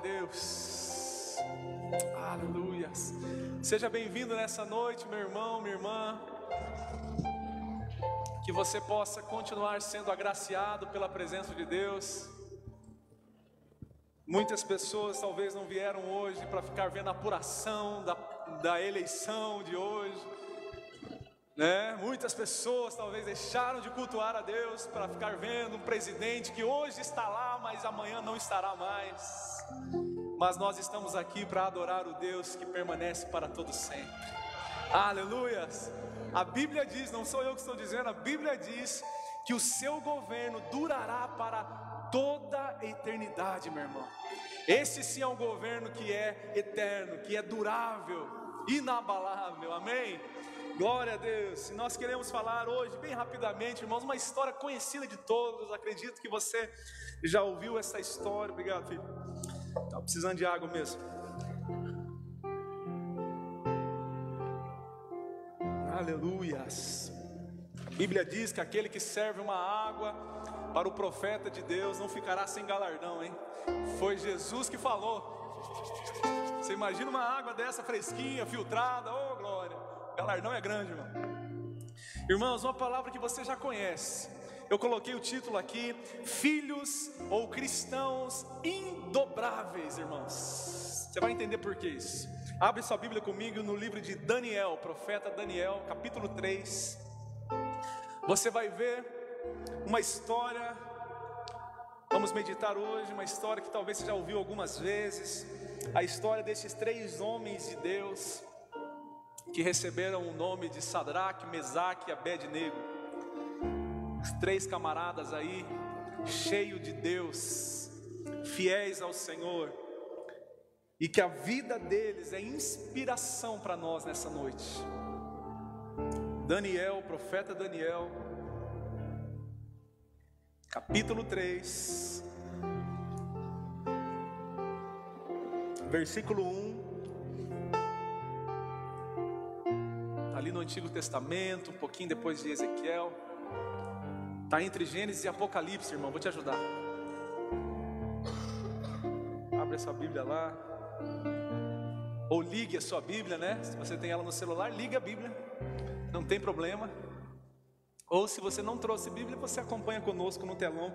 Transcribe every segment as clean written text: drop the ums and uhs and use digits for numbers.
Deus. Aleluia. Seja bem-vindo nessa noite, meu irmão, minha irmã. Que você possa continuar sendo agraciado pela presença de Deus. Muitas pessoas talvez não vieram hoje para ficar vendo a apuração da eleição de hoje, né? Muitas pessoas talvez deixaram de cultuar a Deus para ficar vendo um presidente que hoje está lá, mas amanhã não estará mais. Mas nós estamos aqui para adorar o Deus que permanece para todo sempre. Aleluias! A Bíblia diz, não sou eu que estou dizendo, a Bíblia diz que o seu governo durará para toda a eternidade, meu irmão. Esse sim é um governo que é eterno, que é durável, inabalável, amém? Glória a Deus. E nós queremos falar hoje, bem rapidamente, irmãos, uma história conhecida de todos. Acredito que você já ouviu essa história. Obrigado, filho. Estava precisando de água mesmo. Aleluias. A Bíblia diz que aquele que serve uma água para o profeta de Deus não ficará sem galardão, hein? Foi Jesus que falou. Você imagina uma água dessa fresquinha, filtrada, oh glória, o galardão é grande, irmão. Irmãos, uma palavra que você já conhece. Eu coloquei o título aqui: filhos ou cristãos indobráveis, irmãos. Você vai entender por que isso. Abre sua Bíblia comigo no livro de Daniel, profeta Daniel, capítulo 3. Você vai ver uma história, vamos meditar hoje, uma história que talvez você já ouviu algumas vezes. A história desses três homens de Deus que receberam o nome de Sadraque, Mesaque e Abednego. Os três camaradas aí, cheios de Deus, fiéis ao Senhor, e que a vida deles é inspiração para nós nessa noite. Daniel, profeta Daniel, capítulo 3, versículo 1, ali no Antigo Testamento, um pouquinho depois de Ezequiel. Está entre Gênesis e Apocalipse, irmão, vou te ajudar. Abre a sua Bíblia lá, ou ligue a sua Bíblia, né? Se você tem ela no celular, ligue a Bíblia, não tem problema. Ou se você não trouxe Bíblia, você acompanha conosco no telão.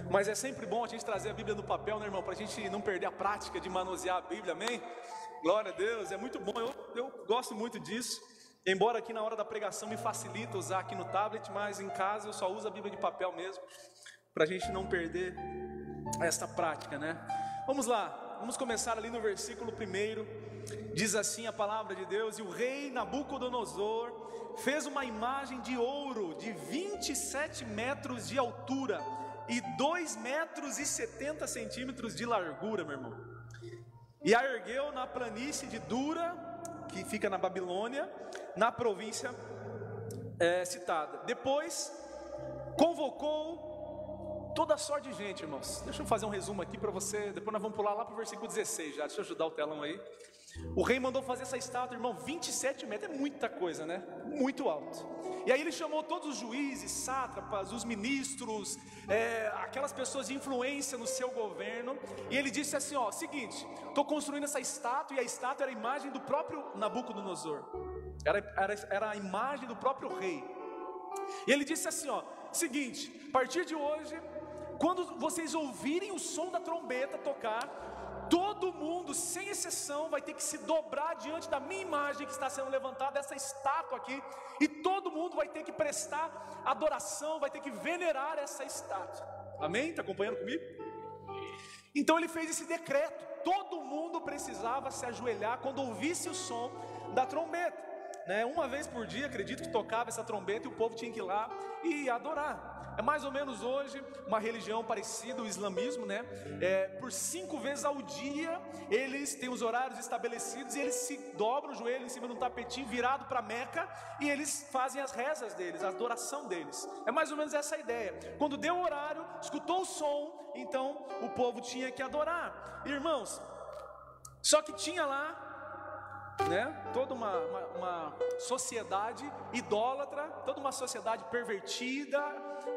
Mas é sempre bom a gente trazer a Bíblia no papel, né, irmão? Para a gente não perder a prática de manusear a Bíblia, amém? Glória a Deus, é muito bom, eu gosto muito disso. Embora aqui na hora da pregação me facilita usar aqui no tablet, mas em casa eu só uso a Bíblia de papel mesmo, para a gente não perder essa prática, né? Vamos lá, vamos começar ali no versículo 1. Diz assim a palavra de Deus: e o rei Nabucodonosor fez uma imagem de ouro de 27 metros de altura e 2,70 metros de largura, meu irmão. E a ergueu na planície de Dura, que fica na Babilônia, na província citada. Depois convocou toda sorte de gente, irmãos. Deixa eu fazer um resumo aqui para você. Depois nós vamos pular lá para o versículo 16 já. Deixa eu ajudar o telão aí. O rei mandou fazer essa estátua, irmão, 27 metros, é muita coisa, né? Muito alto. E aí ele chamou todos os juízes, sátrapas, os ministros, aquelas pessoas de influência no seu governo. E ele disse assim, ó, seguinte, estou construindo essa estátua. E a estátua era a imagem do próprio Nabucodonosor. Era a imagem do próprio rei. E ele disse assim, ó, seguinte, a partir de hoje, quando vocês ouvirem o som da trombeta tocar, todo mundo, sem exceção, vai ter que se dobrar diante da minha imagem que está sendo levantada, essa estátua aqui, e todo mundo vai ter que prestar adoração, vai ter que venerar essa estátua. Amém? Está acompanhando comigo? Então ele fez esse decreto, todo mundo precisava se ajoelhar quando ouvisse o som da trombeta, né? Uma vez por dia, acredito que tocava essa trombeta e o povo tinha que ir lá e adorar. É mais ou menos hoje uma religião parecida, o islamismo, né? Por 5 vezes ao dia eles têm os horários estabelecidos e eles se dobram o joelho em cima de um tapetinho virado para Meca e eles fazem as rezas deles, a adoração deles. É mais ou menos essa a ideia. Quando deu o horário, escutou o som, então o povo tinha que adorar. Irmãos, só que tinha lá, né, toda uma sociedade idólatra, toda uma sociedade pervertida,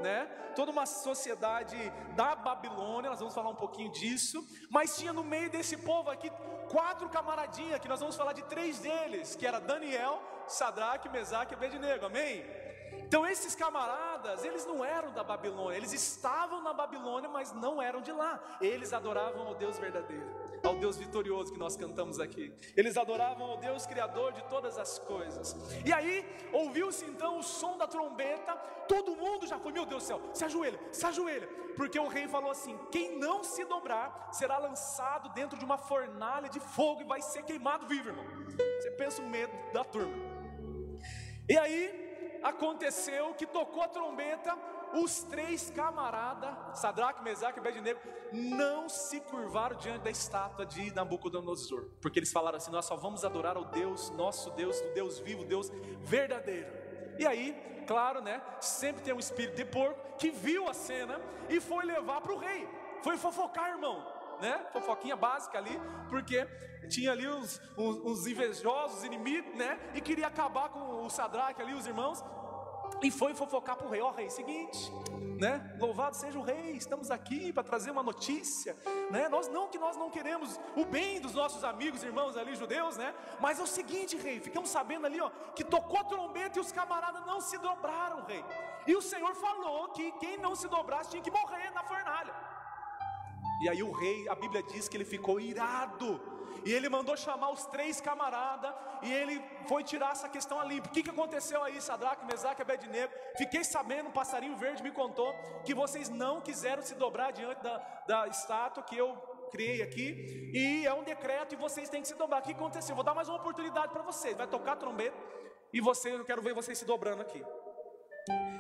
né? Toda uma sociedade da Babilônia, nós vamos falar um pouquinho disso. Mas tinha no meio desse povo aqui 4 camaradinhas, que nós vamos falar de 3 deles, que era Daniel, Sadraque, Mesaque e Abednego, amém? Então esses camaradas, eles não eram da Babilônia, eles estavam na Babilônia, mas não eram de lá. Eles adoravam ao Deus verdadeiro, ao Deus vitorioso que nós cantamos aqui. Eles adoravam ao Deus criador de todas as coisas. E aí, ouviu-se então o som da trombeta, todo mundo já foi, meu Deus do céu, se ajoelha, porque o rei falou assim: quem não se dobrar, será lançado dentro de uma fornalha de fogo e vai ser queimado vivo, irmão. Você pensa o medo da turma. E aí, aconteceu que tocou a trombeta, os 3 camaradas, Sadraque, Mesaque e Abednego, não se curvaram diante da estátua de Nabucodonosor, porque eles falaram assim: nós só vamos adorar ao Deus, nosso Deus, o Deus vivo, o Deus verdadeiro. E aí, claro, né, sempre tem um espírito de porco que viu a cena e foi levar para o rei, foi fofocar, irmão, né? Fofoquinha básica ali, porque tinha ali uns invejosos, inimigos, né? E queria acabar com o Sadraque ali, os irmãos. E foi fofocar para o rei: ó rei, seguinte, né? Louvado seja o rei, estamos aqui para trazer uma notícia, né? Nós não queremos o bem dos nossos amigos, irmãos ali judeus, né? Mas é o seguinte, rei, ficamos sabendo ali, ó, que tocou a trombeta e os camaradas não se dobraram, rei. E o Senhor falou que quem não se dobrasse tinha que morrer na fornalha. E aí o rei, a Bíblia diz que ele ficou irado, e ele mandou chamar os 3 camaradas, e ele foi tirar essa questão a limpo. O que aconteceu aí, Sadraque, Mesaque e Abednego? Fiquei sabendo, um passarinho verde me contou que vocês não quiseram se dobrar diante da estátua que eu criei aqui, e é um decreto e vocês têm que se dobrar. O que aconteceu? Vou dar mais uma oportunidade para vocês, vai tocar a trombeta, e eu quero ver vocês se dobrando aqui.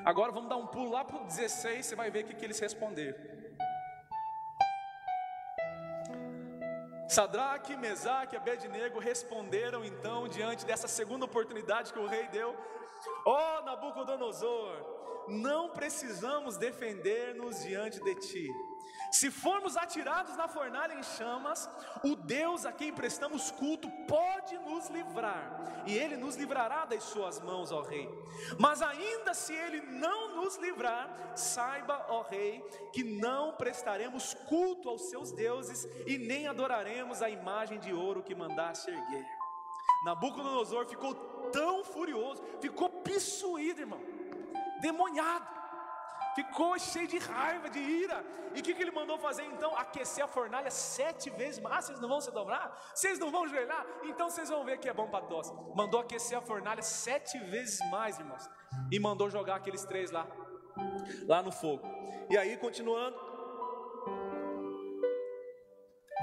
Agora vamos dar um pulo lá para o 16, você vai ver o que eles responderam. Sadraque, Mesaque e Abednego responderam então, diante dessa segunda oportunidade que o rei deu: ó Nabucodonosor, não precisamos defender-nos diante de ti. Se formos atirados na fornalha em chamas, o Deus a quem prestamos culto pode nos livrar, e Ele nos livrará das suas mãos, ó rei. Mas ainda se Ele não nos livrar, saiba, ó rei, que não prestaremos culto aos seus deuses e nem adoraremos a imagem de ouro que mandaste erguer. Nabucodonosor ficou tão furioso, ficou possuído, irmão, demoniado. Ficou cheio de raiva, de ira. E o que ele mandou fazer então? Aquecer a fornalha 7 vezes mais. Ah, vocês não vão se dobrar? Vocês não vão ajoelhar? Então vocês vão ver que é bom para tosse. Mandou aquecer a fornalha 7 vezes mais, irmãos. E mandou jogar aqueles 3 lá no fogo. E aí, continuando,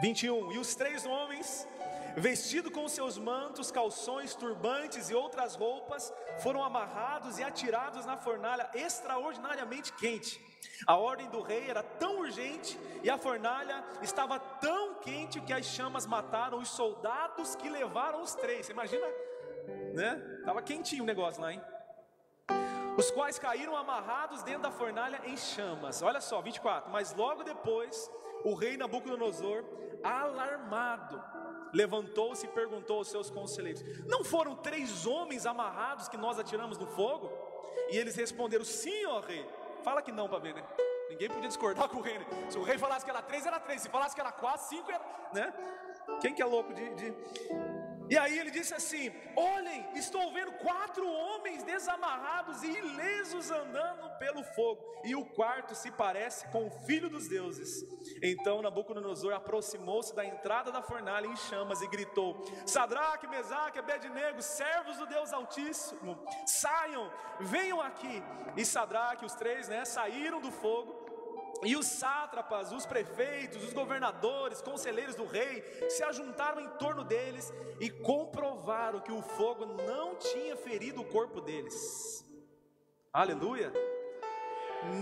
21. E os 3 homens, vestidos com seus mantos, calções, turbantes e outras roupas, foram amarrados e atirados na fornalha extraordinariamente quente. A ordem do rei era tão urgente e a fornalha estava tão quente que as chamas mataram os soldados que levaram os 3. Você imagina, né? Estava quentinho o negócio lá, hein? Os quais caíram amarrados dentro da fornalha em chamas. Olha só, 24. Mas logo depois, o rei Nabucodonosor, alarmado, levantou-se e perguntou aos seus conselheiros: não foram 3 homens amarrados que nós atiramos no fogo? E eles responderam: sim, ó rei. Fala que não para ver, né? Ninguém podia discordar com o rei, né? Se o rei falasse que era 3, era 3. Se falasse que era 4, 5, era, né? Quem que é louco de... E aí ele disse assim: olhem, estou vendo 4 homens desamarrados e ilesos andando pelo fogo, e o quarto se parece com o filho dos deuses. Então Nabucodonosor aproximou-se da entrada da fornalha em chamas e gritou: Sadraque, Mesaque, Abednego, servos do Deus Altíssimo, saiam, venham aqui. E Sadraque, os 3, né, saíram do fogo. E os sátrapas, os prefeitos, os governadores, conselheiros do rei se ajuntaram em torno deles e comprovaram que o fogo não tinha ferido o corpo deles. Aleluia!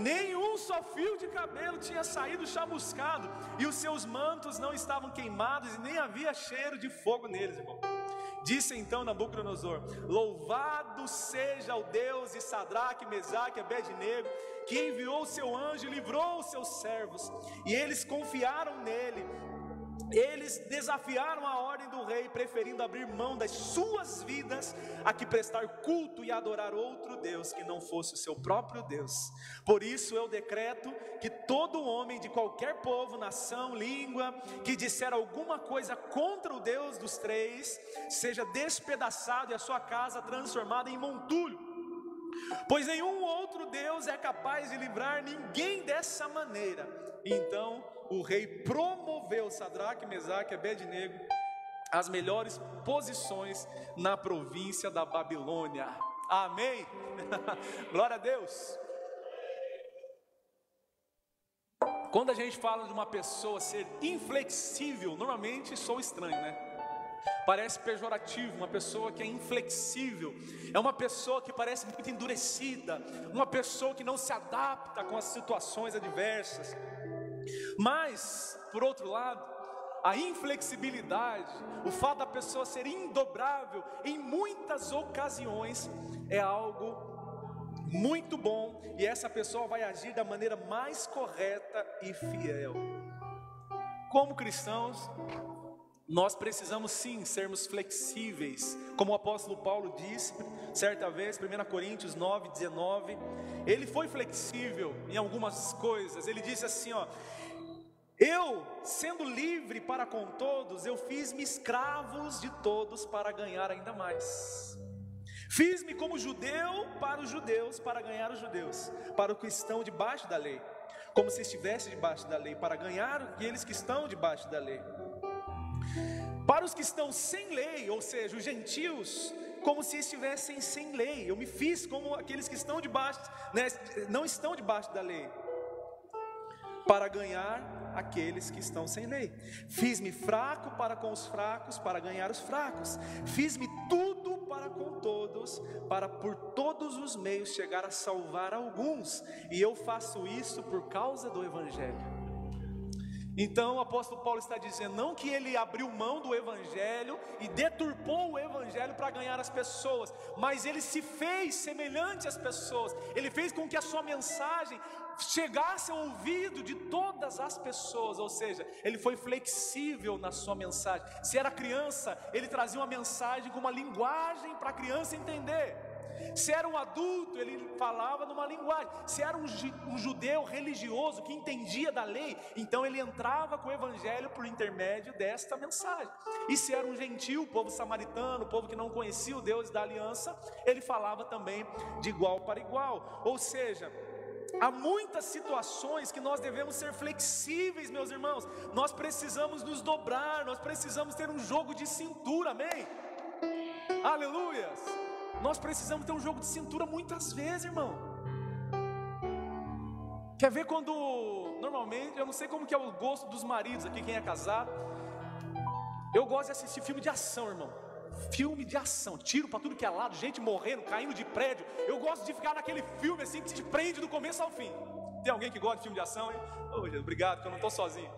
Nenhum só fio de cabelo tinha saído chamuscado, e os seus mantos não estavam queimados, e nem havia cheiro de fogo neles, irmão. Disse então Nabucodonosor: louvado seja o Deus de Sadraque, Mesaque e Abednego, que enviou o seu anjo e livrou os seus servos, e eles confiaram nele, Eles desafiaram a ordem do rei, preferindo abrir mão das suas vidas a que prestar culto e adorar outro Deus que não fosse o seu próprio Deus. Por isso eu decreto que todo homem de qualquer povo, nação, língua, que disser alguma coisa contra o Deus dos três, seja despedaçado e a sua casa transformada em montulho. Pois nenhum outro Deus é capaz de livrar ninguém dessa maneira. Então o rei promoveu Sadraque, Mesaque e Abednego às melhores posições na província da Babilônia. Amém? Glória a Deus. Quando a gente fala de uma pessoa ser inflexível, normalmente sou estranho, né? Parece pejorativo, uma pessoa que é inflexível, é uma pessoa que parece muito endurecida, uma pessoa que não se adapta com as situações adversas. Mas, por outro lado, a inflexibilidade, o fato da pessoa ser indobrável, em muitas ocasiões, é algo muito bom, e essa pessoa vai agir da maneira mais correta e fiel. Como cristãos, nós precisamos sim sermos flexíveis, como o apóstolo Paulo disse certa vez, 1 Coríntios 9:19, ele foi flexível em algumas coisas. Ele disse assim, eu, sendo livre para com todos, eu fiz-me escravos de todos para ganhar ainda mais. Fiz-me como judeu para os judeus, para ganhar os judeus, para os que estão debaixo da lei, como se estivesse debaixo da lei, para ganhar aqueles que estão debaixo da lei. Para os que estão sem lei, ou seja, os gentios, como se estivessem sem lei. Eu me fiz como aqueles que estão debaixo, não estão debaixo da lei, para ganhar aqueles que estão sem lei. Fiz-me fraco para com os fracos, para ganhar os fracos. Fiz-me tudo para com todos, para por todos os meios chegar a salvar alguns. E eu faço isso por causa do Evangelho. Então o apóstolo Paulo está dizendo, não que ele abriu mão do Evangelho e deturpou o Evangelho para ganhar as pessoas, mas ele se fez semelhante às pessoas. Ele fez com que a sua mensagem chegasse ao ouvido de todas as pessoas, ou seja, ele foi flexível na sua mensagem. Se era criança, ele trazia uma mensagem com uma linguagem para a criança entender. Se era um adulto, ele falava numa linguagem. Se era um judeu religioso que entendia da lei, então ele entrava com o Evangelho por intermédio desta mensagem. E se era um gentio, o povo samaritano, o povo que não conhecia o Deus da aliança, ele falava também de igual para igual. Ou seja, há muitas situações que nós devemos ser flexíveis, meus irmãos. Nós precisamos nos dobrar, nós precisamos ter um jogo de cintura, amém? Aleluias! Nós precisamos ter um jogo de cintura muitas vezes, irmão. Quer ver quando, normalmente, eu não sei como que é o gosto dos maridos aqui, quem é casado. Eu gosto de assistir filme de ação, irmão. Filme de ação, tiro pra tudo que é lado, gente morrendo, caindo de prédio. Eu gosto de ficar naquele filme assim que te prende do começo ao fim. Tem alguém que gosta de filme de ação, hein? Oh, Jesus, obrigado, que eu não estou sozinho.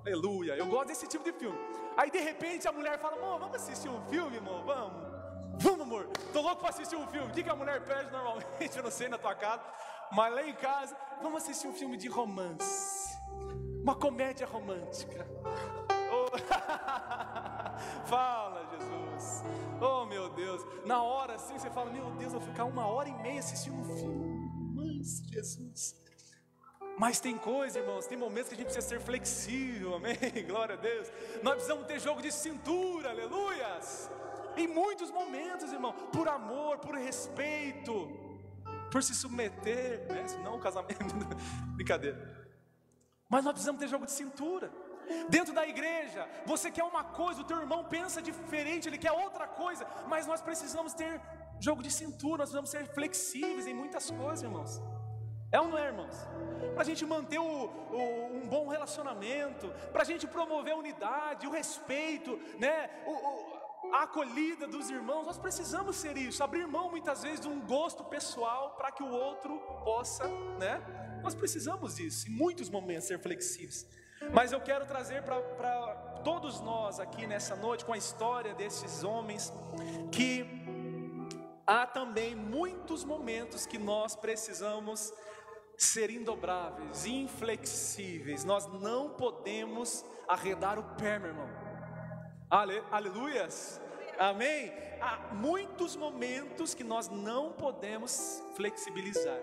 Aleluia, eu gosto desse tipo de filme. Aí de repente a mulher fala, amor, vamos assistir um filme, irmão, Vamos, amor, tô louco para assistir um filme. O que a mulher pede normalmente, eu não sei na tua casa, mas lá em casa, vamos assistir um filme de romance, uma comédia romântica. Oh. Fala, Jesus. Oh, meu Deus. Na hora assim você fala, meu Deus, eu vou ficar 1h30 assistindo um filme. Mas, Jesus. Mas tem coisa, irmãos, tem momentos que a gente precisa ser flexível, amém? Glória a Deus. Nós precisamos ter jogo de cintura, aleluias. Em muitos momentos, irmão, por amor, por respeito, por se submeter, né? Senão o casamento, brincadeira. Mas nós precisamos ter jogo de cintura. Dentro da igreja, você quer uma coisa, o teu irmão pensa diferente, ele quer outra coisa, mas nós precisamos ter jogo de cintura, nós precisamos ser flexíveis em muitas coisas, irmãos. É ou não é, irmãos? Para a gente manter um bom relacionamento, para a gente promover a unidade, o respeito, né? A acolhida dos irmãos, nós precisamos ser isso, abrir mão muitas vezes de um gosto pessoal para que o outro possa, né? Nós precisamos disso, em muitos momentos, ser flexíveis. Mas eu quero trazer para todos nós aqui nessa noite, com a história desses homens, que há também muitos momentos que nós precisamos ser indobráveis, inflexíveis. Nós não podemos arredar o pé, meu irmão. Aleluias, amém. Há muitos momentos que nós não podemos flexibilizar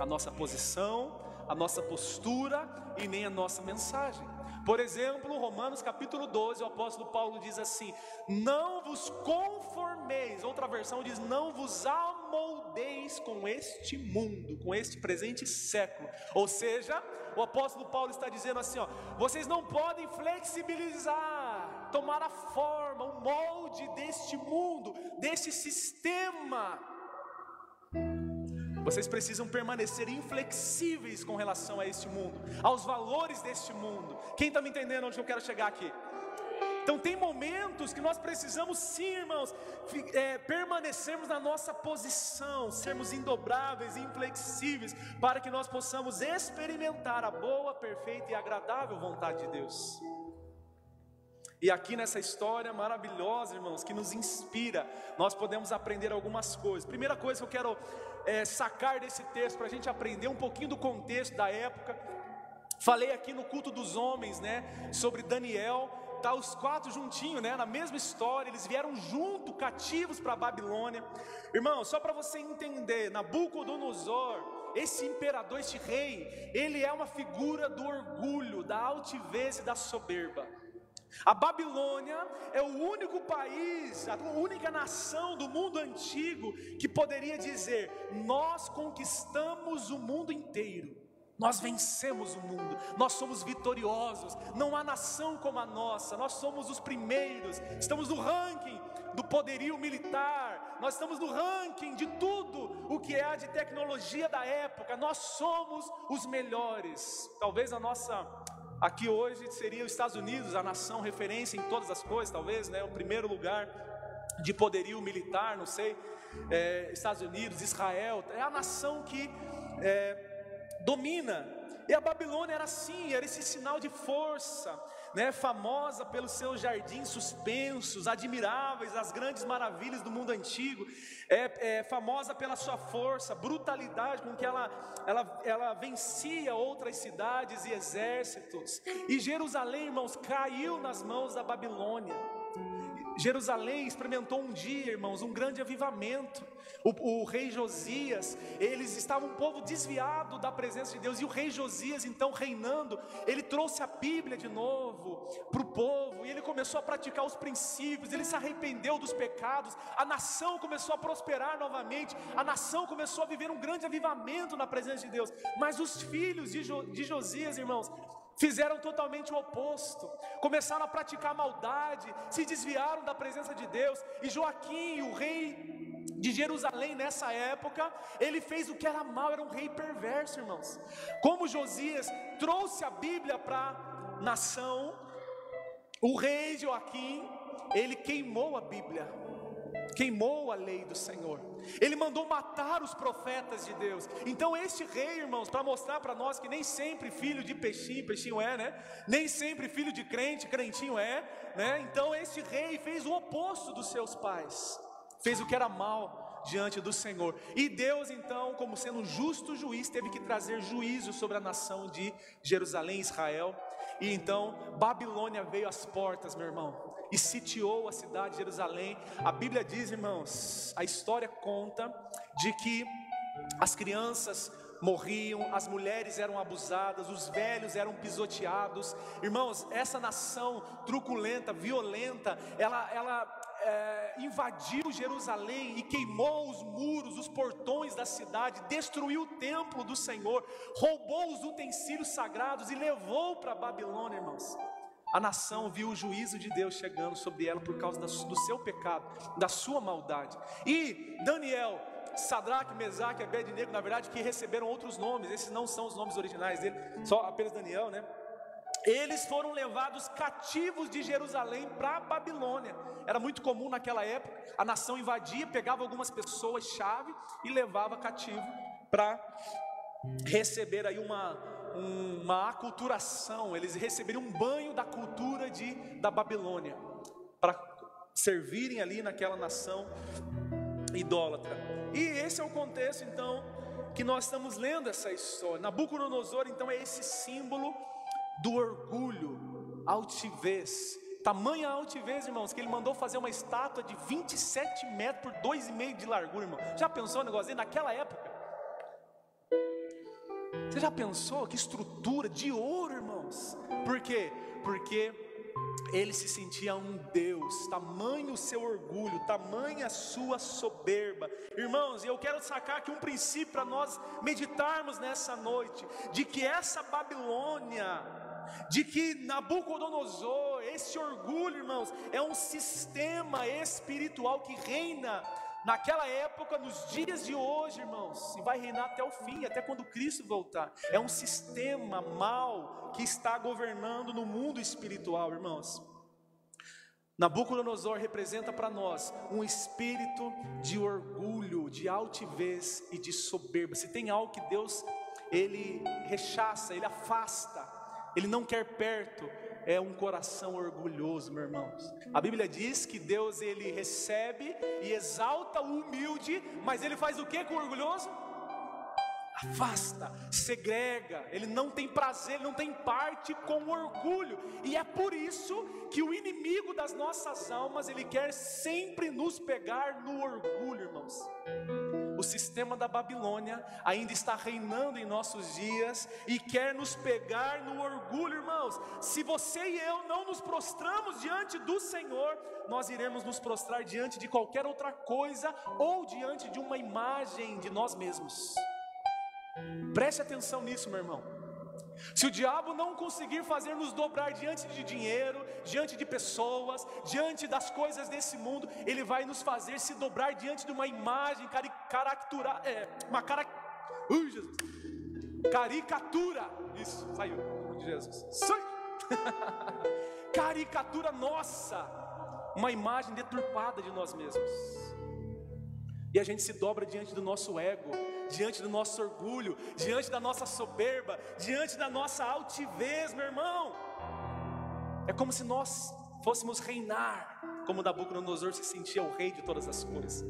a nossa posição, a nossa postura e nem a nossa mensagem. Por exemplo, Romanos capítulo 12, o apóstolo Paulo diz assim: não vos conformeis, outra versão diz: não vos amoldeis com este mundo, com este presente século. Ou seja, o apóstolo Paulo está dizendo assim, vocês não podem flexibilizar, tomar a forma, o molde deste mundo, deste sistema. Vocês precisam permanecer inflexíveis com relação a este mundo, aos valores deste mundo. Quem está me entendendo onde eu quero chegar aqui? Então tem momentos que nós precisamos sim, irmãos, permanecermos na nossa posição, sermos indobráveis, inflexíveis, para que nós possamos experimentar a boa, perfeita e agradável vontade de Deus. E aqui nessa história maravilhosa, irmãos, que nos inspira, nós podemos aprender algumas coisas. Primeira coisa que eu quero sacar desse texto, para a gente aprender um pouquinho do contexto da época. Falei aqui no culto dos homens, sobre Daniel. Tá os quatro juntinhos, na mesma história. Eles vieram junto, cativos para a Babilônia. Irmão, só para você entender, Nabucodonosor, esse imperador, este rei, ele é uma figura do orgulho, da altivez e da soberba. A Babilônia é o único país, a única nação do mundo antigo que poderia dizer: nós conquistamos o mundo inteiro, nós vencemos o mundo, nós somos vitoriosos, não há nação como a nossa, nós somos os primeiros, estamos no ranking do poderio militar, nós estamos no ranking de tudo o que é de tecnologia da época, nós somos os melhores. Talvez a nossa... aqui hoje seria os Estados Unidos, a nação referência em todas as coisas, talvez, o primeiro lugar de poderio militar, não sei, Estados Unidos, Israel, é a nação que domina. E a Babilônia era assim, era esse sinal de força, famosa pelos seus jardins suspensos, admiráveis, as grandes maravilhas do mundo antigo, famosa pela sua força, brutalidade com que ela vencia outras cidades e exércitos. E Jerusalém, irmãos, caiu nas mãos da Babilônia. Jerusalém experimentou um dia, irmãos, um grande avivamento. O rei Josias, eles estavam um povo desviado da presença de Deus, e o rei Josias, então reinando, ele trouxe a Bíblia de novo para o povo, e ele começou a praticar os princípios, ele se arrependeu dos pecados, a nação começou a prosperar novamente, a nação começou a viver um grande avivamento na presença de Deus. Mas os filhos de Josias, irmãos, fizeram totalmente o oposto, começaram a praticar maldade, se desviaram da presença de Deus. E Joaquim, o rei de Jerusalém nessa época, ele fez o que era mal, era um rei perverso, irmãos. Como Josias trouxe a Bíblia para a nação, o rei Joaquim, ele queimou a Bíblia, queimou a lei do Senhor, ele mandou matar os profetas de Deus. Então este rei, irmãos, para mostrar para nós que nem sempre filho de peixinho, peixinho nem sempre filho de crente, crentinho então este rei fez o oposto dos seus pais, fez o que era mal diante do Senhor. E Deus então, como sendo um justo juiz, teve que trazer juízo sobre a nação de Jerusalém, Israel. E então Babilônia veio às portas, meu irmão, e sitiou a cidade de Jerusalém. A Bíblia diz, irmãos, a história conta de que as crianças morriam, as mulheres eram abusadas, os velhos eram pisoteados. Irmãos, essa nação truculenta, violenta, ela invadiu Jerusalém e queimou os muros, os portões da cidade, destruiu o templo do Senhor, roubou os utensílios sagrados e levou para a Babilônia, irmãos. A nação viu o juízo de Deus chegando sobre ela por causa do seu pecado, da sua maldade. E Daniel, Sadraque, Mesaque e Abednego, na verdade, que receberam outros nomes, esses não são os nomes originais dele, só apenas Daniel, eles foram levados cativos de Jerusalém para a Babilônia. Era muito comum naquela época, a nação invadia, pegava algumas pessoas chave e levava cativo para receber aí uma aculturação. Eles receberiam um banho da cultura da Babilônia, para servirem ali naquela nação idólatra. E esse é o contexto então que nós estamos lendo essa história. Nabucodonosor, então, é esse símbolo do orgulho, altivez. Tamanha altivez, irmãos, que ele mandou fazer uma estátua de 27 metros por 2,5 de largura, irmão. Já pensou um negócio aí naquela época? Você já pensou que estrutura de ouro, irmãos? Por quê? Porque ele se sentia um Deus, tamanho o seu orgulho, tamanha a sua soberba. Irmãos, eu quero sacar aqui um princípio para nós meditarmos nessa noite, de que essa Babilônia, de que Nabucodonosor, esse orgulho, irmãos, é um sistema espiritual que reina naquela época, nos dias de hoje, irmãos, e vai reinar até o fim, até quando Cristo voltar. É um sistema mau que está governando no mundo espiritual, irmãos. Nabucodonosor representa para nós um espírito de orgulho, de altivez e de soberba. Se tem algo que Deus, ele rechaça, ele afasta, ele não quer perto, é um coração orgulhoso, meus irmãos. A Bíblia diz que Deus, ele recebe e exalta o humilde, mas ele faz o que com o orgulhoso? Afasta, segrega. Ele não tem prazer, ele não tem parte com o orgulho. E é por isso que o inimigo das nossas almas, ele quer sempre nos pegar no orgulho, irmãos. O sistema da Babilônia ainda está reinando em nossos dias e quer nos pegar no orgulho, irmãos. Se você e eu não nos prostramos diante do Senhor, nós iremos nos prostrar diante de qualquer outra coisa ou diante de uma imagem de nós mesmos. Preste atenção nisso, meu irmão. Se o diabo não conseguir fazer nos dobrar diante de dinheiro, diante de pessoas, diante das coisas desse mundo, ele vai nos fazer se dobrar diante de uma imagem caricatura. Isso, saiu, em nome de Jesus. Caricatura nossa, uma imagem deturpada de nós mesmos. E a gente se dobra diante do nosso ego, diante do nosso orgulho, diante da nossa soberba, diante da nossa altivez, meu irmão. É como se nós fôssemos reinar, como Nabucodonosor se sentia o rei de todas as coisas.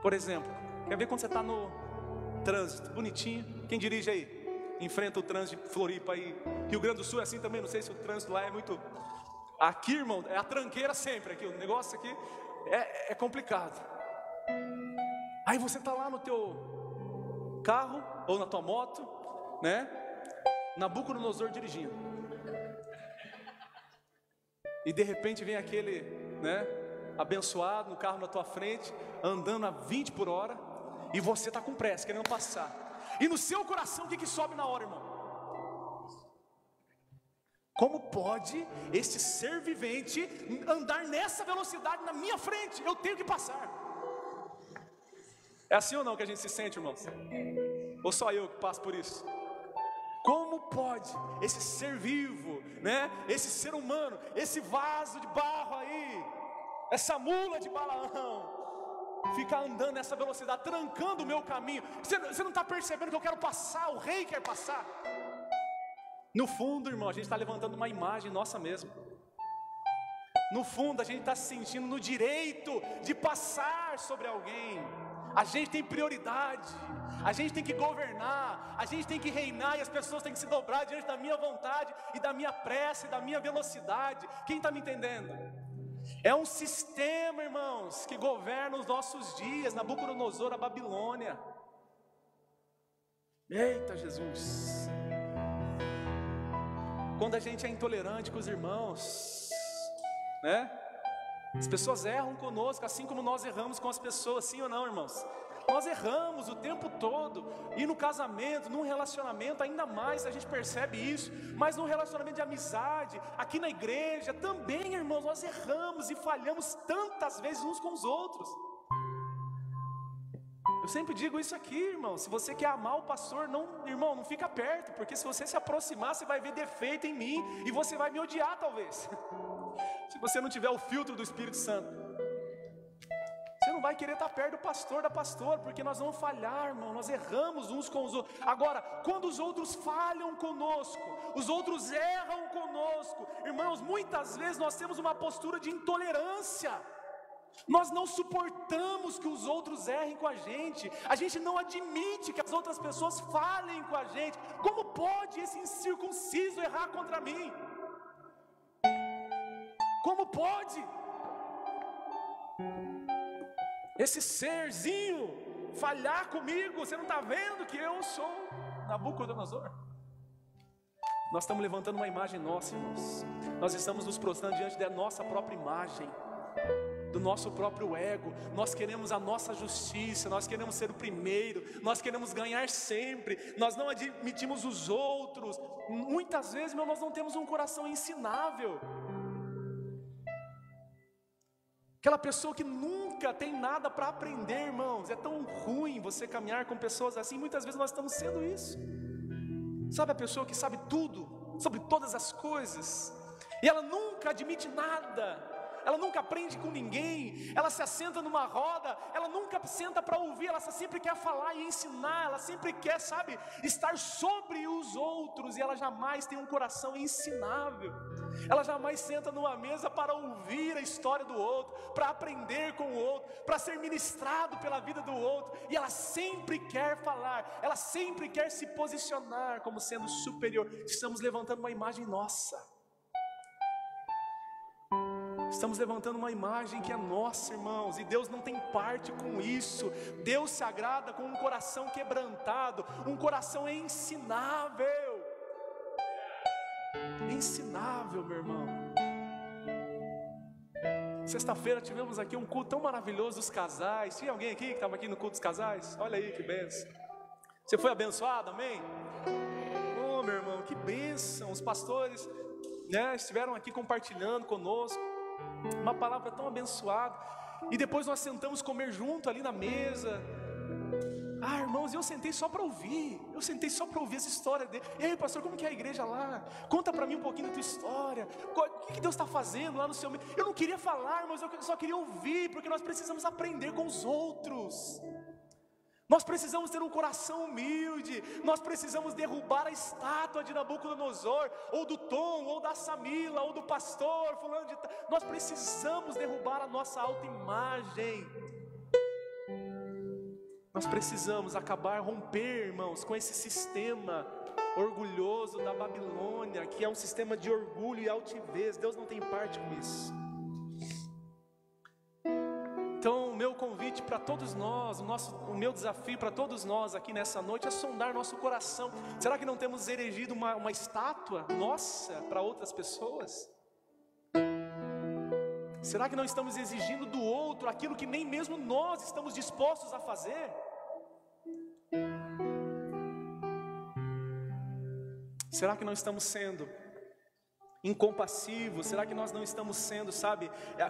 Por exemplo, quer ver quando você está no trânsito, bonitinho, quem dirige aí? Enfrenta o trânsito de Floripa aí, Rio Grande do Sul é assim também, não sei se o trânsito lá é muito... Aqui, irmão, é a tranqueira sempre, aqui, o negócio aqui é complicado. Aí você está lá no teu carro ou na tua moto, né? Nabucodonosor dirigindo. E de repente vem aquele, né, abençoado no carro na tua frente, andando a 20 por hora, e você está com pressa, querendo passar. E no seu coração, o que sobe na hora, irmão? Como pode este ser vivente andar nessa velocidade na minha frente? Eu tenho que passar. É assim ou não que a gente se sente, irmãos? Ou só eu que passo por isso? Como pode esse ser vivo, né? Esse ser humano, esse vaso de barro aí, essa mula de Balaão, ficar andando nessa velocidade, trancando o meu caminho? Você não está percebendo que eu quero passar, o rei quer passar? No fundo, irmão, a gente está levantando uma imagem nossa mesmo. No fundo, a gente está se sentindo no direito de passar sobre alguém. A gente tem prioridade, a gente tem que governar, a gente tem que reinar, e as pessoas têm que se dobrar diante da minha vontade e da minha pressa e da minha velocidade. Quem está me entendendo? É um sistema, irmãos, que governa os nossos dias. Nabucodonosor, a Babilônia. Eita Jesus! Quando a gente é intolerante com os irmãos, né? As pessoas erram conosco, assim como nós erramos com as pessoas, sim ou não, irmãos? Nós erramos o tempo todo, e no casamento, num relacionamento, ainda mais a gente percebe isso, mas no relacionamento de amizade, aqui na igreja, também, irmãos, nós erramos e falhamos tantas vezes uns com os outros. Eu sempre digo isso aqui, irmão, se você quer amar o pastor, irmão, não fica perto, porque se você se aproximar, você vai ver defeito em mim, e você vai me odiar talvez. Se você não tiver o filtro do Espírito Santo, você não vai querer estar perto do pastor, da pastora, porque nós vamos falhar, irmão, nós erramos uns com os outros. Agora, quando os outros falham conosco, os outros erram conosco, irmãos, muitas vezes nós temos uma postura de intolerância. Nós não suportamos que os outros errem com a gente não admite que as outras pessoas falem com a gente. Como pode esse incircunciso errar contra mim? Como pode esse serzinho falhar comigo? Você não está vendo que eu sou Nabucodonosor? Nós estamos levantando uma imagem nossa, irmãos. Nós estamos nos prostrando diante da nossa própria imagem, do nosso próprio ego. Nós queremos a nossa justiça, nós queremos ser o primeiro, nós queremos ganhar sempre, nós não admitimos os outros. Muitas vezes, nós não temos um coração ensinável. Aquela pessoa que nunca tem nada para aprender, irmãos. É tão ruim você caminhar com pessoas assim. Muitas vezes nós estamos sendo isso. Sabe a pessoa que sabe tudo, sobre todas as coisas, e ela nunca admite nada, ela nunca aprende com ninguém, ela se assenta numa roda, ela nunca senta para ouvir, ela sempre quer falar e ensinar, ela sempre quer, estar sobre os outros, e ela jamais tem um coração ensinável. Ela jamais senta numa mesa para ouvir a história do outro, para aprender com o outro, para ser ministrado pela vida do outro, e ela sempre quer falar, ela sempre quer se posicionar como sendo superior. Estamos levantando uma imagem nossa, estamos levantando uma imagem que é nossa, irmãos, e Deus não tem parte com isso. Deus se agrada com um coração quebrantado, um coração ensinável. Ensinável, meu irmão. Sexta-feira tivemos aqui um culto tão maravilhoso dos casais. Tinha alguém aqui que estava aqui no culto dos casais? Olha aí que bênção. Você foi abençoado, amém? Oh, meu irmão, que bênção. Os pastores, estiveram aqui compartilhando conosco uma palavra tão abençoada. E depois nós sentamos comer junto ali na mesa. Irmãos, eu sentei só para ouvir. Essa história dele. E aí, pastor, como que é a igreja lá? Conta para mim um pouquinho da tua história. O que Deus está fazendo lá no seu meio? Eu não queria falar, irmãos, eu só queria ouvir, porque nós precisamos aprender com os outros. Nós precisamos ter um coração humilde. Nós precisamos derrubar a estátua de Nabucodonosor, ou do Tom, ou da Samila, ou do pastor fulano de tal. Nós precisamos derrubar a nossa autoimagem. Nós precisamos romper, irmãos, com esse sistema orgulhoso da Babilônia, que é um sistema de orgulho e altivez. Deus não tem parte com isso. Então, o meu convite para todos nós, o meu desafio para todos nós aqui nessa noite é sondar nosso coração. Será que não temos erigido uma estátua nossa para outras pessoas? Será que não estamos exigindo do outro aquilo que nem mesmo nós estamos dispostos a fazer? Será que não estamos sendo incompassivos? Será que nós não estamos sendo,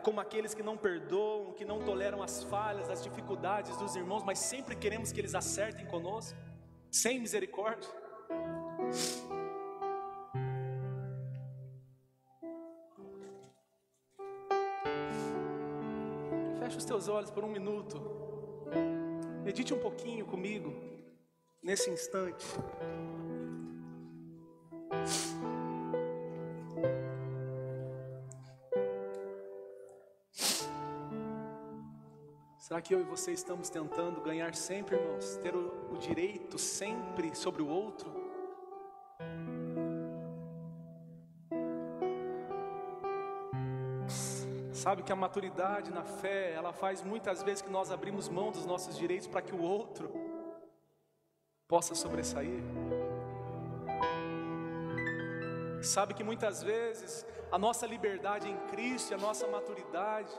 como aqueles que não perdoam, que não toleram as falhas, as dificuldades dos irmãos, mas sempre queremos que eles acertem conosco, sem misericórdia? Feche os teus olhos por um minuto. Medite um pouquinho comigo nesse instante. Será que eu e você estamos tentando ganhar sempre, irmãos? Ter o direito sempre sobre o outro? Sabe que a maturidade na fé, ela faz muitas vezes que nós abrimos mão dos nossos direitos para que o outro possa sobressair. Sabe que muitas vezes a nossa liberdade em Cristo, a nossa maturidade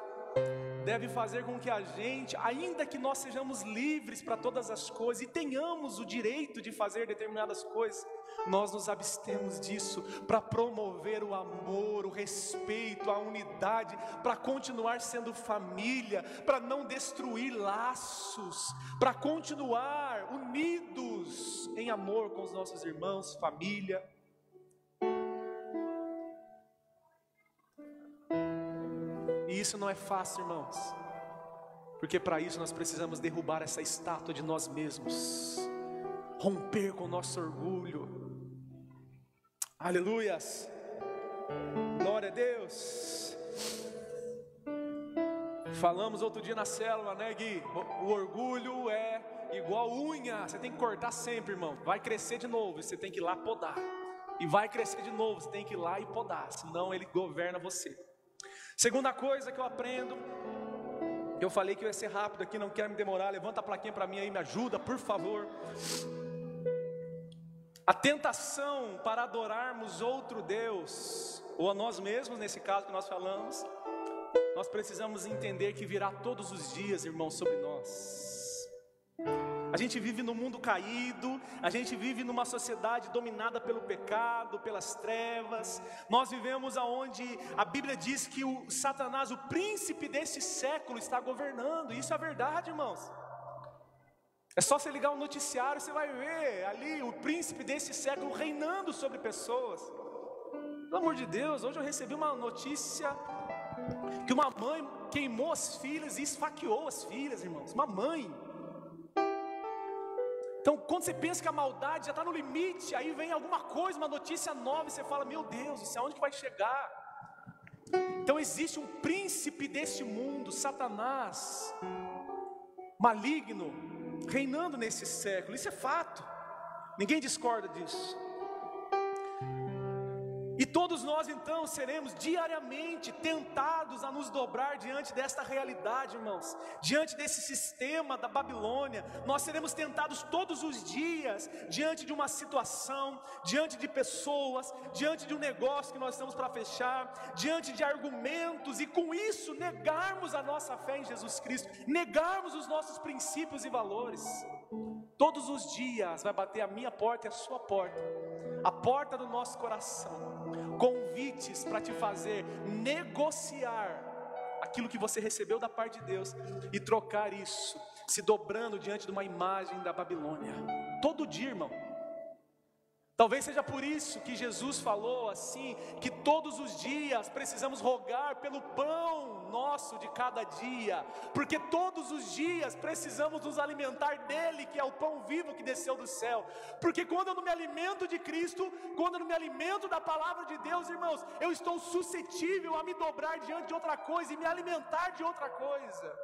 deve fazer com que a gente, ainda que nós sejamos livres para todas as coisas e tenhamos o direito de fazer determinadas coisas, nós nos abstemos disso para promover o amor, o respeito, a unidade, para continuar sendo família, para não destruir laços, para continuar unidos em amor com os nossos irmãos, família. E isso não é fácil, irmãos, porque para isso nós precisamos derrubar essa estátua de nós mesmos, romper com o nosso orgulho. Aleluias, glória a Deus. Falamos outro dia na célula, né, Gui? O orgulho é igual unha, você tem que cortar sempre, irmão. Vai crescer de novo, você tem que ir lá podar. E vai crescer de novo, você tem que ir lá e podar, senão ele governa você. Segunda coisa que eu aprendo, eu falei que eu ia ser rápido aqui, não quero me demorar. Levanta a plaquinha para mim aí, me ajuda, por favor. A tentação para adorarmos outro Deus, ou a nós mesmos, nesse caso que nós falamos, nós precisamos entender que virá todos os dias, irmãos, sobre nós. A gente vive num mundo caído, a gente vive numa sociedade dominada pelo pecado, pelas trevas. Nós vivemos aonde a Bíblia diz que o Satanás, o príncipe desse século, está governando. Isso é verdade, irmãos. É só você ligar o noticiário, você vai ver ali o príncipe desse século reinando sobre pessoas. Pelo amor de Deus, hoje eu recebi uma notícia que uma mãe queimou as filhas e esfaqueou as filhas, irmãos. Uma mãe. Então, quando você pensa que a maldade já está no limite, aí vem alguma coisa, uma notícia nova, e você fala, meu Deus, isso é onde que vai chegar? Então existe um príncipe deste mundo, Satanás, maligno, reinando nesse século. Isso é fato, ninguém discorda disso. E todos nós então seremos diariamente tentados a nos dobrar diante desta realidade, irmãos. Diante desse sistema da Babilônia, nós seremos tentados todos os dias, diante de uma situação, diante de pessoas, diante de um negócio que nós estamos para fechar, diante de argumentos, e com isso negarmos a nossa fé em Jesus Cristo, negarmos os nossos princípios e valores. Todos os dias vai bater a minha porta e a sua porta, a porta do nosso coração, convites para te fazer negociar aquilo que você recebeu da parte de Deus e trocar isso, se dobrando diante de uma imagem da Babilônia. Todo dia, irmão. Talvez seja por isso que Jesus falou assim, que todos os dias precisamos rogar pelo pão nosso de cada dia, porque todos os dias precisamos nos alimentar dele, que é o pão vivo que desceu do céu. Porque quando eu não me alimento de Cristo, quando eu não me alimento da palavra de Deus, irmãos, eu estou suscetível a me dobrar diante de outra coisa e me alimentar de outra coisa.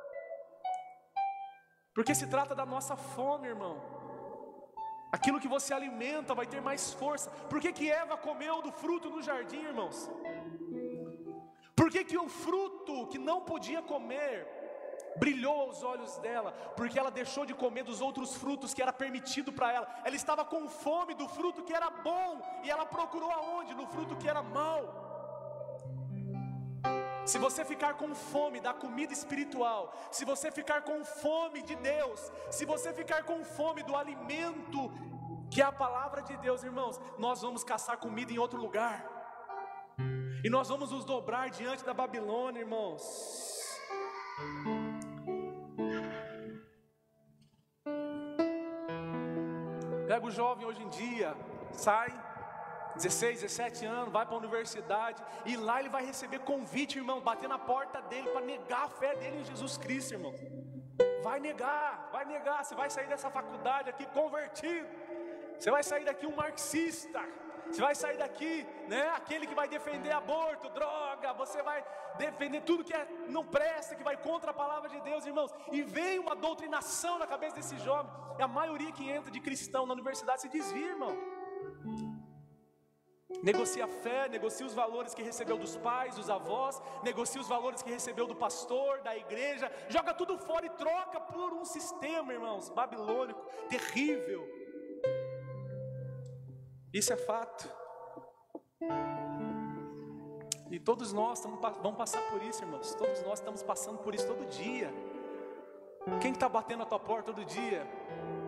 Porque se trata da nossa fome, irmão. Aquilo que você alimenta vai ter mais força. Por que Eva comeu do fruto no jardim, irmãos? Por que o fruto que não podia comer brilhou aos olhos dela? Porque ela deixou de comer dos outros frutos que era permitido para ela. Ela estava com fome do fruto que era bom, e ela procurou aonde? No fruto que era mau. Se você ficar com fome da comida espiritual, se você ficar com fome de Deus, se você ficar com fome do alimento que é a palavra de Deus, irmãos, nós vamos caçar comida em outro lugar, e nós vamos nos dobrar diante da Babilônia, irmãos. Pega o jovem hoje em dia, sai 16, 17 anos, vai para a universidade, e lá ele vai receber convite, irmão, bater na porta dele para negar a fé dele em Jesus Cristo, irmão. Vai negar, você vai sair dessa faculdade aqui convertido, você vai sair daqui um marxista, você vai sair daqui, né, aquele que vai defender aborto, droga, você vai defender tudo que não presta, que vai contra a palavra de Deus, irmãos. E vem uma doutrinação na cabeça desse jovem, e a maioria que entra de cristão na universidade se desvia, irmão. Negocia a fé, negocia os valores que recebeu dos pais, dos avós, negocia os valores que recebeu do pastor, da igreja, joga tudo fora e troca por um sistema, irmãos, babilônico, terrível. Isso é fato. E todos nós vamos passar por isso, irmãos. Todos nós estamos passando por isso todo dia. Quem está batendo a tua porta todo dia?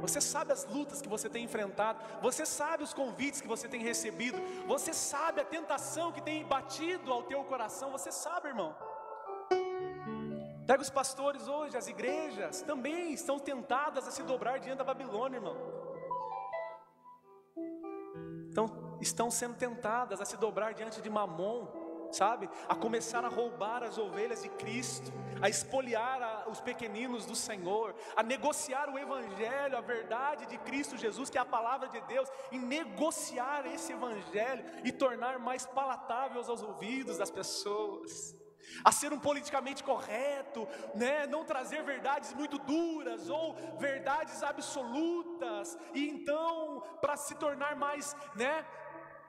Você sabe as lutas que você tem enfrentado, você sabe os convites que você tem recebido, você sabe a tentação que tem batido ao teu coração, você sabe, irmão. Pega os pastores hoje, as igrejas também estão tentadas a se dobrar diante da Babilônia, irmão. Então, estão sendo tentadas a se dobrar diante de Mamon, sabe? A começar a roubar as ovelhas de Cristo, a espoliar os pequeninos do Senhor, a negociar o evangelho, a verdade de Cristo Jesus, que é a palavra de Deus, e negociar esse evangelho e tornar mais palatáveis aos ouvidos das pessoas. a ser um politicamente correto, né? Não trazer verdades muito duras ou verdades absolutas. E então, para se tornar mais, né?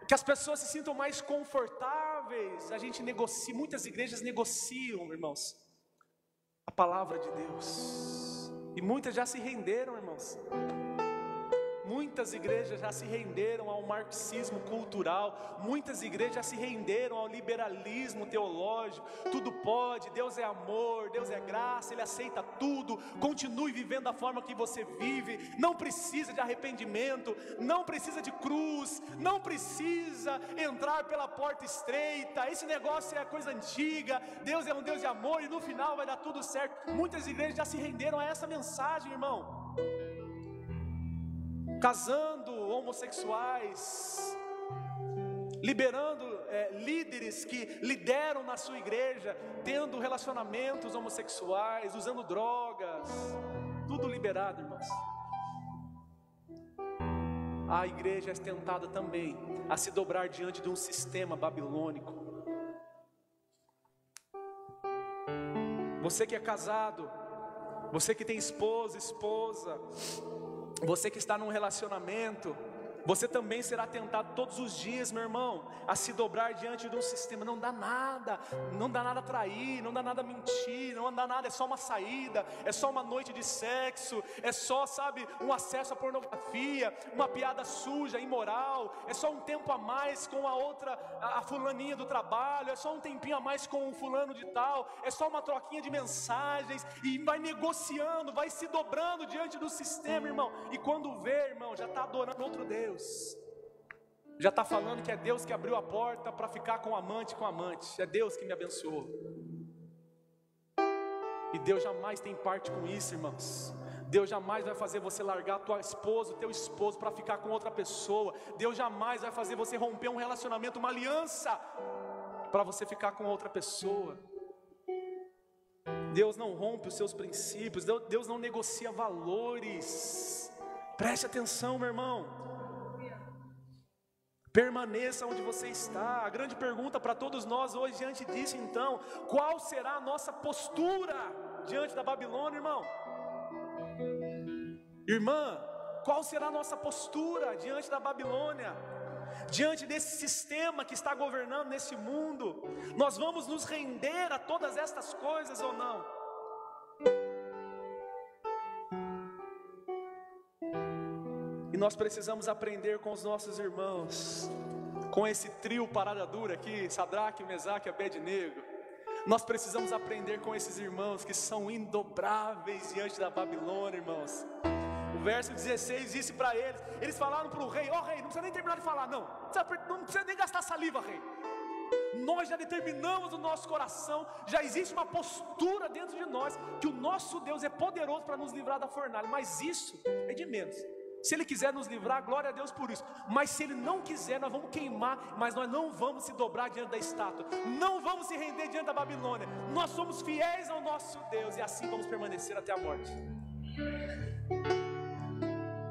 Que as pessoas se sintam mais confortáveis, a gente negocia, muitas igrejas negociam, irmãos, a palavra de Deus. E muitas já se renderam, irmãos. Muitas igrejas já se renderam ao marxismo cultural. Muitas igrejas já se renderam ao liberalismo teológico. Tudo pode, Deus é amor, Deus é graça, Ele aceita tudo. Continue vivendo da forma que você vive. Não precisa de arrependimento, não precisa de cruz, não precisa entrar pela porta estreita. Esse negócio é coisa antiga. Deus é um Deus de amor e no final vai dar tudo certo. Muitas igrejas já se renderam a essa mensagem, irmão. Casando homossexuais, liberando líderes que lideram na sua igreja, tendo relacionamentos homossexuais, usando drogas, tudo liberado, irmãos. A igreja é tentada também a se dobrar diante de um sistema babilônico. Você que é casado, você que tem esposa, você que está num relacionamento, você também será tentado todos os dias, meu irmão, a se dobrar diante de um sistema. Não dá nada trair, não dá nada mentir, não dá nada, é só uma saída, é só uma noite de sexo, é só, sabe, um acesso à pornografia, uma piada suja, imoral, é só um tempo a mais com a fulaninha do trabalho, é só um tempinho a mais com o fulano de tal, é só uma troquinha de mensagens, e vai negociando, vai se dobrando diante do sistema, irmão, e quando vê, irmão, já está adorando outro Deus. Já está falando que é Deus que abriu a porta para ficar com amante, é Deus que me abençoou. E Deus jamais tem parte com isso, irmãos. Deus jamais vai fazer você largar tua esposa, o teu esposo para ficar com outra pessoa. Deus jamais vai fazer você romper um relacionamento, uma aliança, para você ficar com outra pessoa. Deus não rompe os seus princípios, Deus não negocia valores. Preste atenção, meu irmão. Permaneça onde você está. A grande pergunta para todos nós hoje diante disso, então, qual será a nossa postura diante da Babilônia, irmão? Irmã, qual será a nossa postura diante da Babilônia? Diante desse sistema que está governando nesse mundo? Nós vamos nos render a todas estas coisas ou não? E nós precisamos aprender com os nossos irmãos, com esse trio parada dura aqui, Sadraque, Mesaque e Abednego. Nós precisamos aprender com esses irmãos que são indobráveis diante da Babilônia, irmãos. O verso 16 disse para eles falaram para o rei: ó rei, não precisa nem terminar de falar, não precisa nem gastar saliva, rei. Nós já determinamos no nosso coração, já existe uma postura dentro de nós, que o nosso Deus é poderoso para nos livrar da fornalha, mas isso é de menos. Se Ele quiser nos livrar, glória a Deus por isso. Mas se Ele não quiser, nós vamos queimar. Mas nós não vamos se dobrar diante da estátua, não vamos se render diante da Babilônia. Nós somos fiéis ao nosso Deus, e assim vamos permanecer até a morte.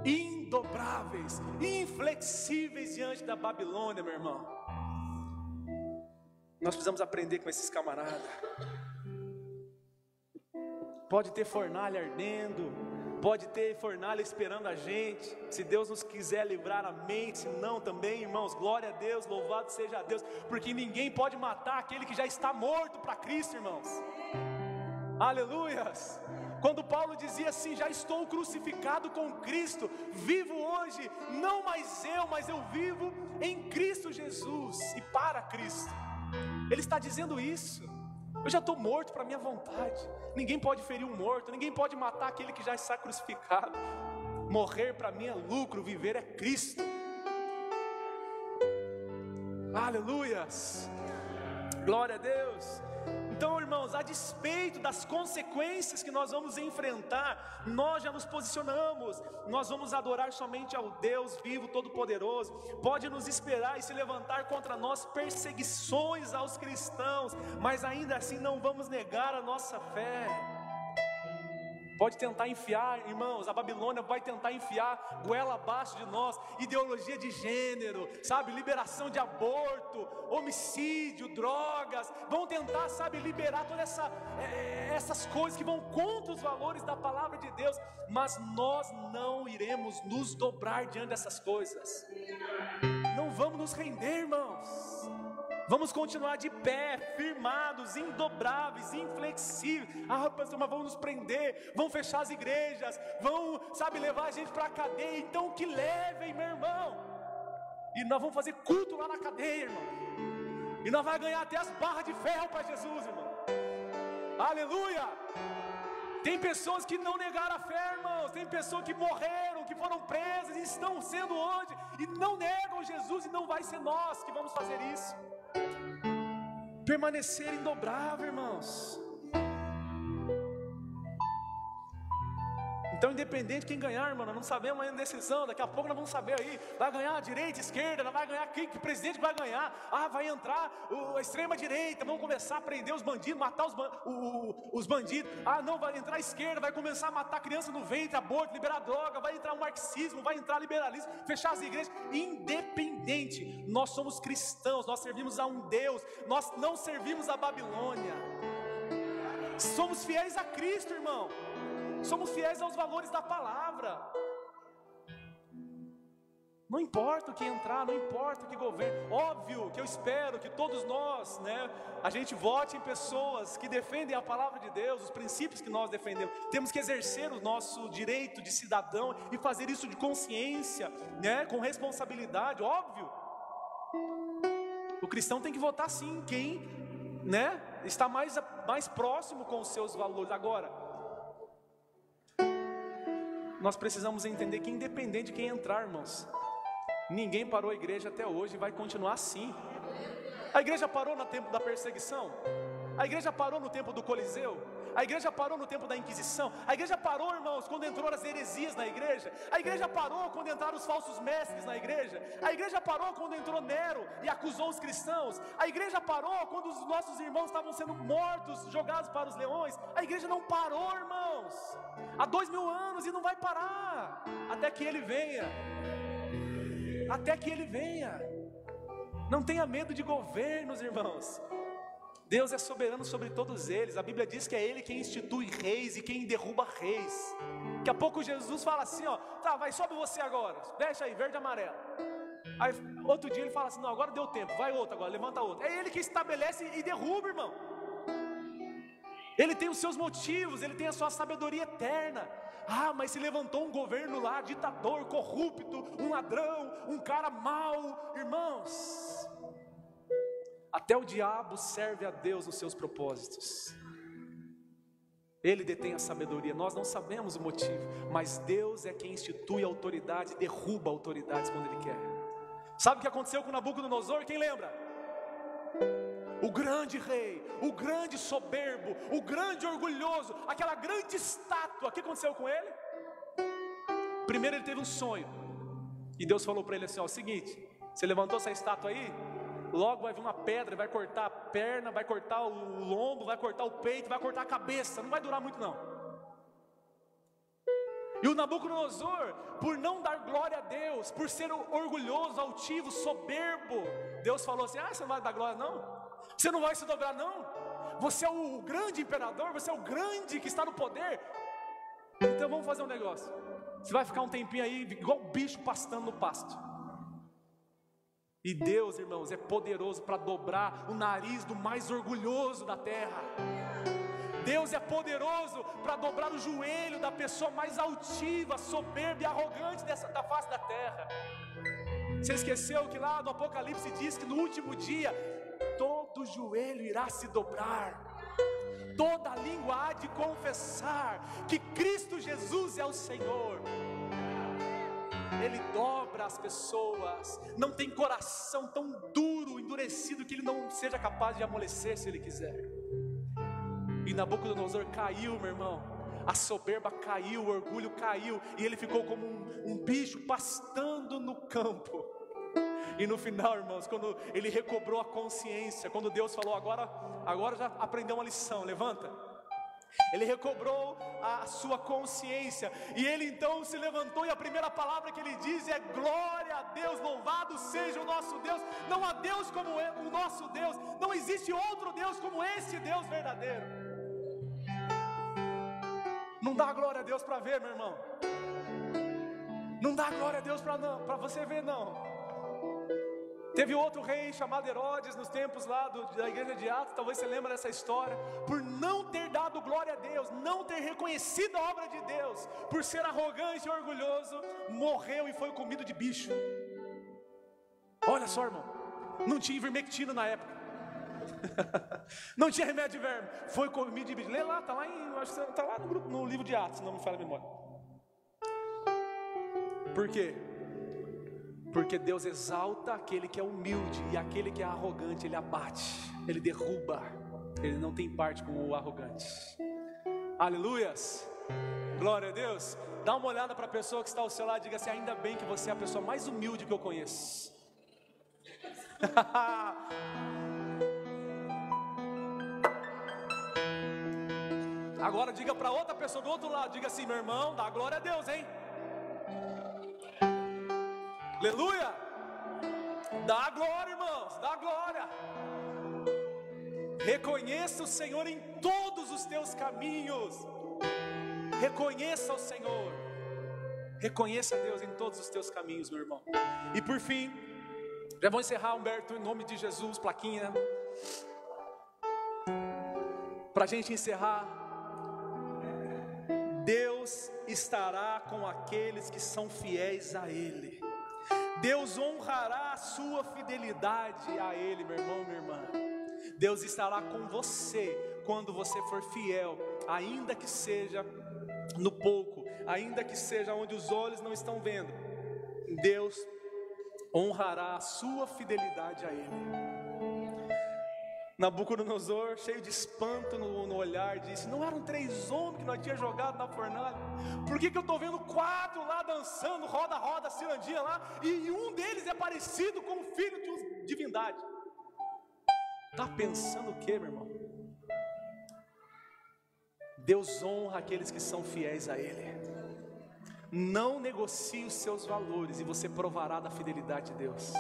Indobráveis, inflexíveis diante da Babilônia, meu irmão. Nós precisamos aprender com esses camaradas. Pode ter fornalha ardendo, pode ter fornalha esperando a gente. Se Deus nos quiser livrar, amém. Se não também, irmãos, glória a Deus, louvado seja Deus. Porque ninguém pode matar aquele que já está morto para Cristo, irmãos. Aleluias. Quando Paulo dizia assim: já estou crucificado com Cristo, vivo hoje, não mais eu, mas eu vivo em Cristo Jesus e para Cristo. Ele está dizendo isso. Eu já estou morto para a minha vontade. Ninguém pode ferir um morto, ninguém pode matar aquele que já está crucificado. Morrer para mim é lucro, viver é Cristo. Aleluias, glória a Deus. Então, irmãos, a despeito das consequências que nós vamos enfrentar, nós já nos posicionamos. Nós vamos adorar somente ao Deus vivo, todo-poderoso. Pode nos esperar e se levantar contra nós perseguições aos cristãos, mas ainda assim não vamos negar a nossa fé. pode tentar enfiar, irmãos, a Babilônia vai tentar enfiar goela abaixo de nós, ideologia de gênero, sabe, liberação de aborto, homicídio, drogas, vão tentar, sabe, liberar todas essas coisas que vão contra os valores da palavra de Deus, mas nós não iremos nos dobrar diante dessas coisas, não vamos nos render, irmãos. Vamos continuar de pé, firmados, indobráveis, inflexíveis. Pastor, mas vão nos prender, vão fechar as igrejas, vão, sabe, levar a gente para a cadeia. Então que levem, meu irmão. E nós vamos fazer culto lá na cadeia, irmão. E nós vamos ganhar até as barras de ferro para Jesus, irmão. Aleluia! Tem pessoas que não negaram a fé, irmãos. Tem pessoas que morreram, que foram presas e estão sendo hoje e não negam Jesus, e não vai ser nós que vamos fazer isso. Permanecer indobrável, irmãos. Então, independente de quem ganhar, irmão, nós não sabemos ainda a decisão. Daqui a pouco nós vamos saber aí. Vai ganhar a direita, a esquerda, não vai ganhar quem? Que presidente vai ganhar? Vai entrar a extrema direita. Vamos começar a prender os bandidos, matar os bandidos. Não, vai entrar a esquerda, vai começar a matar criança no ventre, aborto, liberar droga. Vai entrar o marxismo, vai entrar o liberalismo, fechar as igrejas. Independente, nós somos cristãos, nós servimos a um Deus. Nós não servimos a Babilônia. Somos fiéis a Cristo, irmão. Somos fiéis aos valores da palavra. Não importa o que entrar, não importa o que governa. Óbvio que eu espero que todos nós, a gente vote em pessoas que defendem a palavra de Deus, os princípios que nós defendemos. Temos que exercer o nosso direito de cidadão e fazer isso de consciência, com responsabilidade, óbvio. O cristão tem que votar sim quem, está mais próximo com os seus valores. Agora, nós precisamos entender que independente de quem entrar, irmãos, ninguém parou a igreja até hoje e vai continuar assim. A igreja parou no tempo da perseguição, a igreja parou no tempo do Coliseu, a igreja parou no tempo da Inquisição, a igreja parou, irmãos, quando entrou as heresias na igreja, a igreja parou quando entraram os falsos mestres na igreja, a igreja parou quando entrou Nero e acusou os cristãos, a igreja parou quando os nossos irmãos estavam sendo mortos, jogados para os leões. A igreja não parou, irmãos, há 2000 anos, e não vai parar, até que Ele venha, até que Ele venha. Não tenha medo de governos, irmãos. Deus é soberano sobre todos eles. A Bíblia diz que é Ele quem institui reis e quem derruba reis. Daqui a pouco Jesus fala assim, vai, sobe você agora, deixa aí, verde e amarelo. Aí outro dia Ele fala assim, não, agora deu tempo, vai outro agora, levanta outro. É Ele que estabelece e derruba, irmão. Ele tem os seus motivos, Ele tem a sua sabedoria eterna. Mas se levantou um governo lá, ditador, corrupto, um ladrão, um cara mau, irmãos, até o diabo serve a Deus nos seus propósitos. Ele detém a sabedoria, nós não sabemos o motivo, mas Deus é quem institui a autoridade, derruba autoridades quando Ele quer. Sabe o que aconteceu com Nabucodonosor? Quem lembra? O grande rei, o grande soberbo, o grande orgulhoso, aquela grande estátua, o que aconteceu com ele? Primeiro ele teve um sonho, e Deus falou para ele assim, seguinte, você levantou essa estátua aí, logo vai vir uma pedra, vai cortar a perna, vai cortar o lombo, vai cortar o peito, vai cortar a cabeça, não vai durar muito não. E o Nabucodonosor, por não dar glória a Deus, por ser orgulhoso, altivo, soberbo, Deus falou assim, você não vai dar glória não? Você não vai se dobrar não? Você é o grande imperador, você é o grande que está no poder. Então vamos fazer um negócio, você vai ficar um tempinho aí igual bicho pastando no pasto. E Deus, irmãos, é poderoso para dobrar o nariz do mais orgulhoso da terra. Deus é poderoso para dobrar o joelho da pessoa mais altiva, soberba e arrogante da face da terra. Você esqueceu que lá no Apocalipse diz que no último dia todo joelho irá se dobrar, toda língua há de confessar que Cristo Jesus é o Senhor. Ele dobra as pessoas, não tem coração tão duro, endurecido, que ele não seja capaz de amolecer se ele quiser. E Nabucodonosor caiu, meu irmão, a soberba caiu, o orgulho caiu, e ele ficou como um bicho pastando no campo. E no final, irmãos, quando ele recobrou a consciência, quando Deus falou, agora já aprendeu uma lição, levanta. Ele recobrou a sua consciência, e ele então se levantou, e a primeira palavra que ele diz é: glória a Deus, louvado seja o nosso Deus. Não há Deus como o nosso Deus, não existe outro Deus como esse Deus verdadeiro. Não dá glória a Deus para ver, meu irmão. Não dá glória a Deus para você ver, não. Teve outro rei chamado Herodes nos tempos lá da igreja de Atos, talvez você lembre dessa história, por não ter dado glória a Deus, não ter reconhecido a obra de Deus, por ser arrogante e orgulhoso, morreu e foi comido de bicho. Olha só, irmão, não tinha ivermectina na época, não tinha remédio de verme, foi comido de bicho. Lê lá, está lá, tá lá no livro de Atos, se não me falha a memória. Por quê? Porque Deus exalta aquele que é humilde, e aquele que é arrogante Ele abate, Ele derruba. Ele não tem parte com o arrogante. Aleluias, glória a Deus. Dá uma olhada para a pessoa que está ao seu lado e diga assim: ainda bem que você é a pessoa mais humilde que eu conheço. Agora diga para outra pessoa do outro lado, diga assim: meu irmão, dá glória a Deus, hein? Aleluia! Dá glória, irmãos, dá glória. Reconheça o Senhor em todos os teus caminhos. Reconheça o Senhor. Reconheça a Deus em todos os teus caminhos, meu irmão. E por fim, já vou encerrar, Humberto, em nome de Jesus, plaquinha. Para a gente encerrar, Deus estará com aqueles que são fiéis a Ele. Deus honrará a sua fidelidade a Ele, meu irmão, minha irmã. Deus estará com você quando você for fiel, ainda que seja no pouco, ainda que seja onde os olhos não estão vendo. Deus honrará a sua fidelidade a Ele. Nabucodonosor, cheio de espanto no olhar, disse: não eram 3 homens que nós tínhamos jogado na fornalha? Por que eu estou vendo 4 lá dançando, roda, cirandinha lá, e um deles é parecido com o filho de uma divindade? Está pensando o que, meu irmão? Deus honra aqueles que são fiéis a Ele. Não negocie os seus valores e você provará da fidelidade de Deus.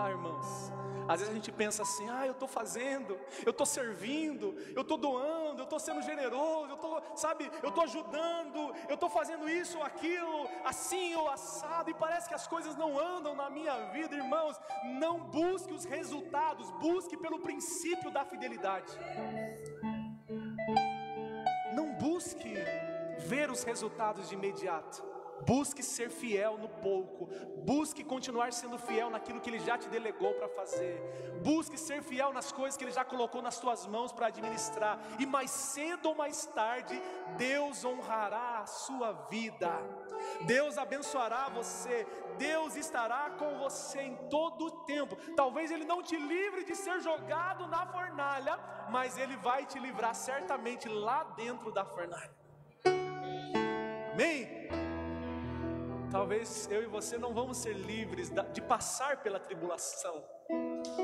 Irmãos, às vezes a gente pensa assim: eu estou fazendo, eu estou servindo, eu estou doando, eu estou sendo generoso, eu estou ajudando, eu estou fazendo isso ou aquilo, assim ou assado, e parece que as coisas não andam na minha vida. Irmãos, não busque os resultados, busque pelo princípio da fidelidade. Não busque ver os resultados de imediato. Busque ser fiel no pouco. Busque continuar sendo fiel naquilo que Ele já te delegou para fazer. Busque ser fiel nas coisas que Ele já colocou nas tuas mãos para administrar. E mais cedo ou mais tarde, Deus honrará a sua vida. Deus abençoará você. Deus estará com você em todo o tempo. Talvez Ele não te livre de ser jogado na fornalha, mas Ele vai te livrar certamente lá dentro da fornalha. Amém? Talvez eu e você não vamos ser livres de passar pela tribulação,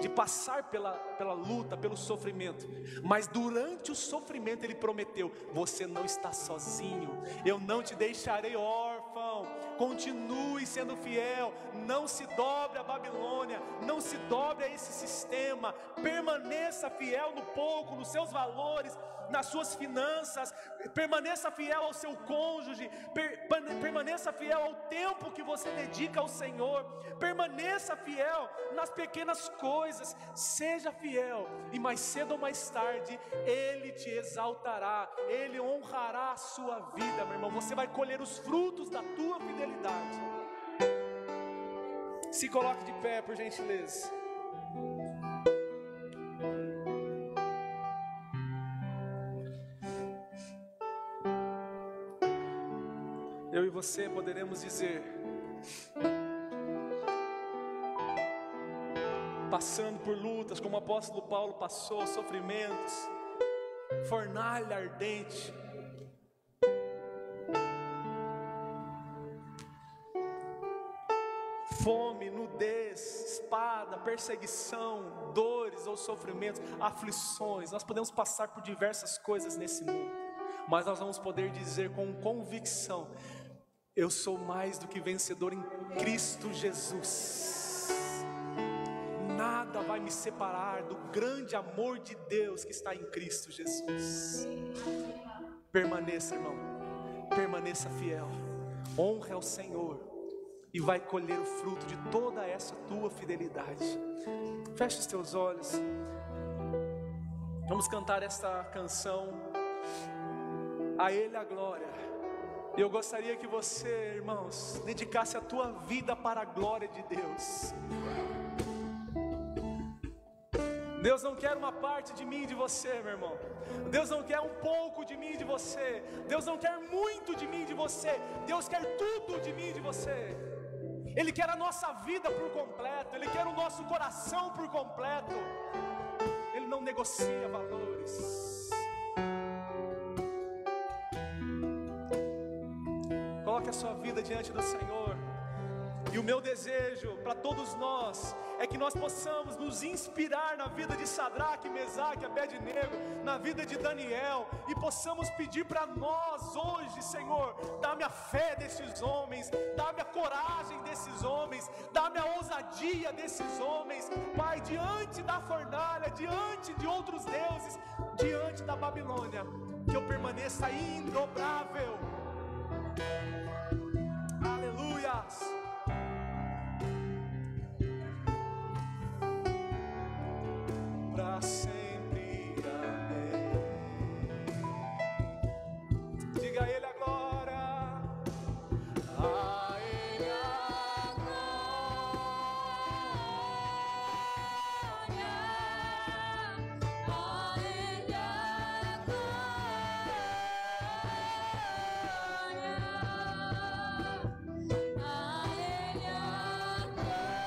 de passar pela luta, pelo sofrimento, mas durante o sofrimento Ele prometeu: você não está sozinho, eu não te deixarei órfão. Continue sendo fiel, não se dobre a Babilônia, não se dobre a esse sistema, permaneça fiel no pouco, nos seus valores, nas suas finanças, permaneça fiel ao seu cônjuge, permaneça fiel ao tempo que você dedica ao Senhor, permaneça fiel nas pequenas coisas, seja fiel, e mais cedo ou mais tarde Ele te exaltará, Ele honrará a sua vida, meu irmão. Você vai colher os frutos da tua fidelidade. Se coloque de pé, por gentileza. Eu e você poderemos dizer: passando por lutas como o apóstolo Paulo passou, sofrimentos, fornalha ardente, fome, nudez, espada, perseguição, dores, dores ou sofrimentos, aflições. Nós podemos passar por diversas coisas nesse mundo, mas nós vamos poder dizer com convicção: eu sou mais do que vencedor em Cristo Jesus. Nada vai me separar do grande amor de Deus que está em Cristo Jesus. Permaneça, irmão, permaneça fiel, honre ao Senhor e vai colher o fruto de toda essa tua fidelidade. Feche os teus olhos, vamos cantar esta canção, a Ele a glória. E eu gostaria que você, irmãos, dedicasse a tua vida para a glória de Deus. Deus não quer uma parte de mim e de você, meu irmão. Deus não quer um pouco de mim e de você. Deus não quer muito de mim e de você. Deus quer tudo de mim e de você. Ele quer a nossa vida por completo. Ele quer o nosso coração por completo. Ele não negocia valores. Coloque a sua vida diante do Senhor. E o meu desejo para todos nós é que nós possamos nos inspirar na vida de Sadraque, Mesaque, Abednego, na vida de Daniel, e possamos pedir para nós hoje: Senhor, dá-me a fé desses homens, dá-me a coragem desses homens, dá-me a ousadia desses homens, Pai, diante da fornalha, diante de outros deuses, diante da Babilônia, que eu permaneça indobrável. Aleluias. Para sempre, amém. Diga a Ele agora. A Ele a glória. A Ele a glória. A Ele a glória.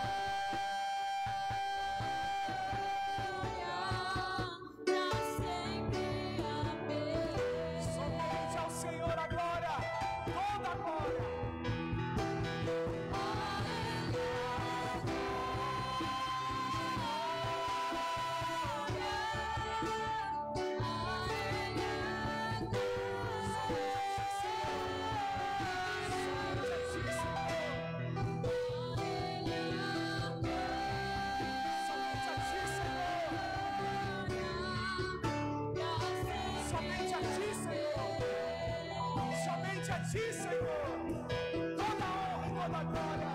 Somente ao Senhor a glória, toda a glória. Somente a Ti, Senhor. Somente a Ti, Senhor. Toda a honra e toda a glória.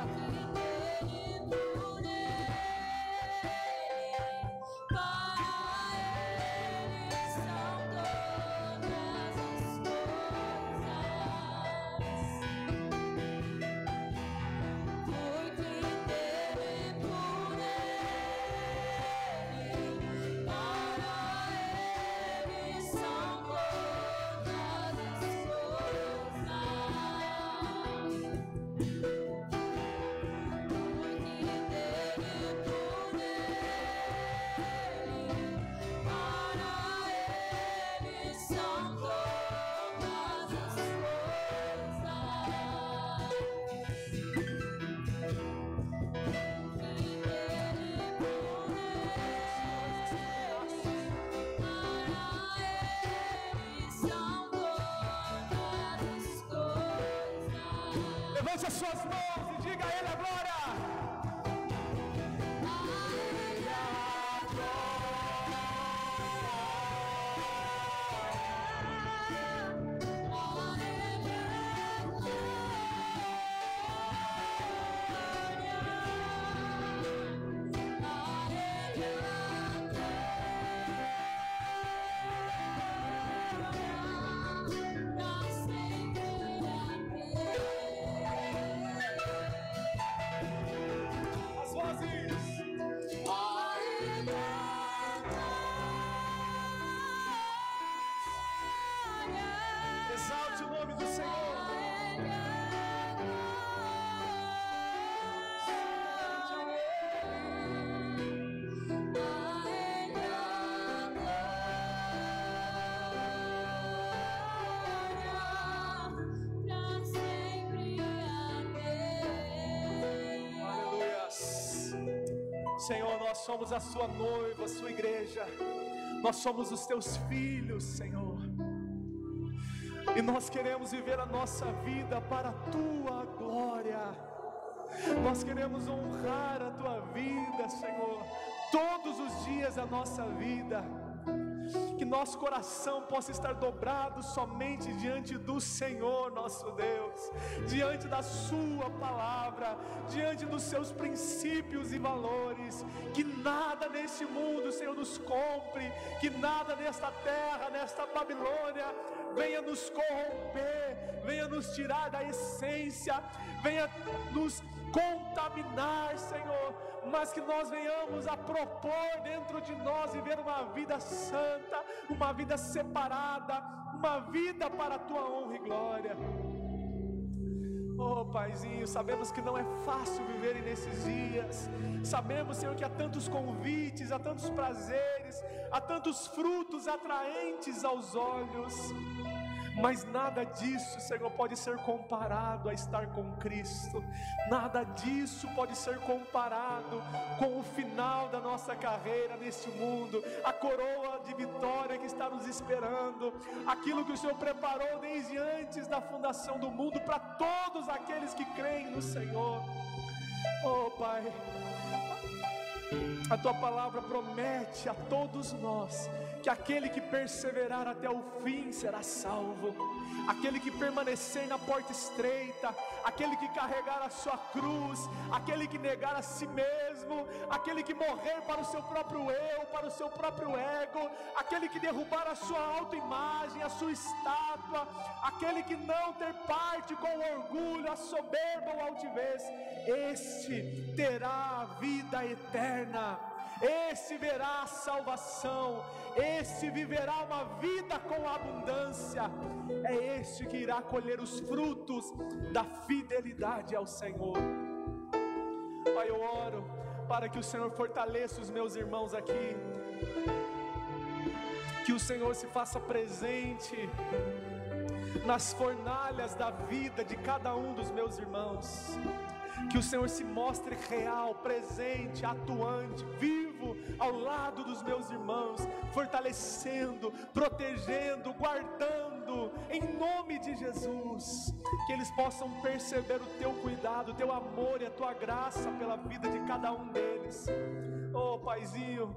Senhor, nós somos a sua noiva, a sua igreja. Nós somos os teus filhos, Senhor. E nós queremos viver a nossa vida para a tua glória. Nós queremos honrar a tua vida, Senhor, todos os dias da nossa vida. Que nosso coração possa estar dobrado somente diante do Senhor nosso Deus, diante da sua palavra, diante dos seus princípios e valores. Que nada nesse mundo, Senhor, nos compre, que nada nesta terra, nesta Babilônia venha nos corromper, venha nos tirar da essência, venha nos contaminar, Senhor, mas que nós venhamos a propor dentro de nós viver uma vida santa, uma vida separada, uma vida para a tua honra e glória. Oh Paizinho, sabemos que não é fácil viver nesses dias, sabemos, Senhor, que há tantos convites, há tantos prazeres, há tantos frutos atraentes aos olhos, mas nada disso, Senhor, pode ser comparado a estar com Cristo. Nada disso pode ser comparado com o final da nossa carreira neste mundo, a coroa de vitória que está nos esperando, aquilo que o Senhor preparou desde antes da fundação do mundo para todos aqueles que creem no Senhor. Oh Pai, a tua palavra promete a todos nós que aquele que perseverar até o fim será salvo, aquele que permanecer na porta estreita, aquele que carregar a sua cruz, aquele que negar a si mesmo, aquele que morrer para o seu próprio eu, para o seu próprio ego, aquele que derrubar a sua autoimagem, a sua estátua, aquele que não ter parte com o orgulho, a soberba ou a altivez, este terá a vida eterna, esse verá a salvação, esse viverá uma vida com abundância, é este que irá colher os frutos da fidelidade ao Senhor. Pai, eu oro para que o Senhor fortaleça os meus irmãos aqui, que o Senhor se faça presente nas fornalhas da vida de cada um dos meus irmãos, que o Senhor se mostre real, presente, atuante, vivo ao lado dos meus irmãos, fortalecendo, protegendo, guardando, em nome de Jesus, que eles possam perceber o teu cuidado, o teu amor e a tua graça pela vida de cada um deles. Oh Paizinho,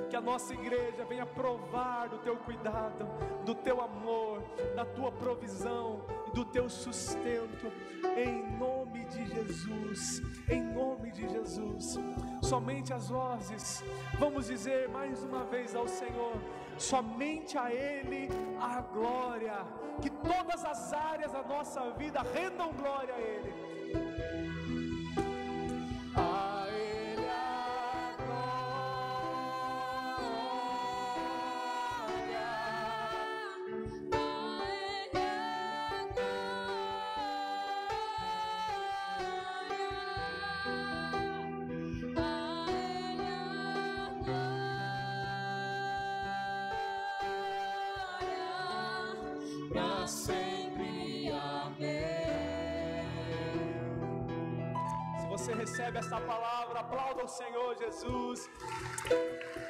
que a nossa igreja venha provar do teu cuidado, do teu amor, da tua provisão e do teu sustento, em nome de Jesus, em nome de Jesus. Somente as vozes, vamos dizer mais uma vez ao Senhor, somente a Ele a glória, que todas as áreas da nossa vida rendam glória a Ele. Você recebe essa palavra, aplauda o Senhor Jesus,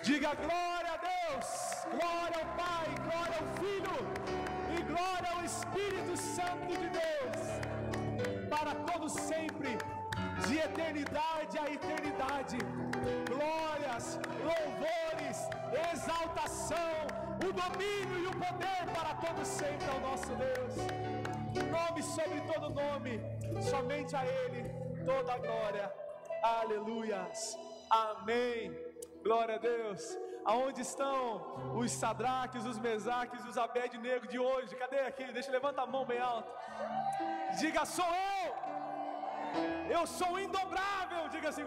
diga glória a Deus, glória ao Pai, glória ao Filho e glória ao Espírito Santo de Deus, para todos sempre, de eternidade a eternidade. Glórias, louvores, exaltação, o domínio e o poder para todos sempre ao nosso Deus. Nome sobre todo nome, somente a Ele toda a glória. Aleluias, amém. Glória a Deus. Aonde estão os Sadraques, os Mesaques e os Abed-Nego de hoje? Cadê aqui? Deixa, levanta a mão bem alto. Diga, sou eu sou indobrável. Diga assim.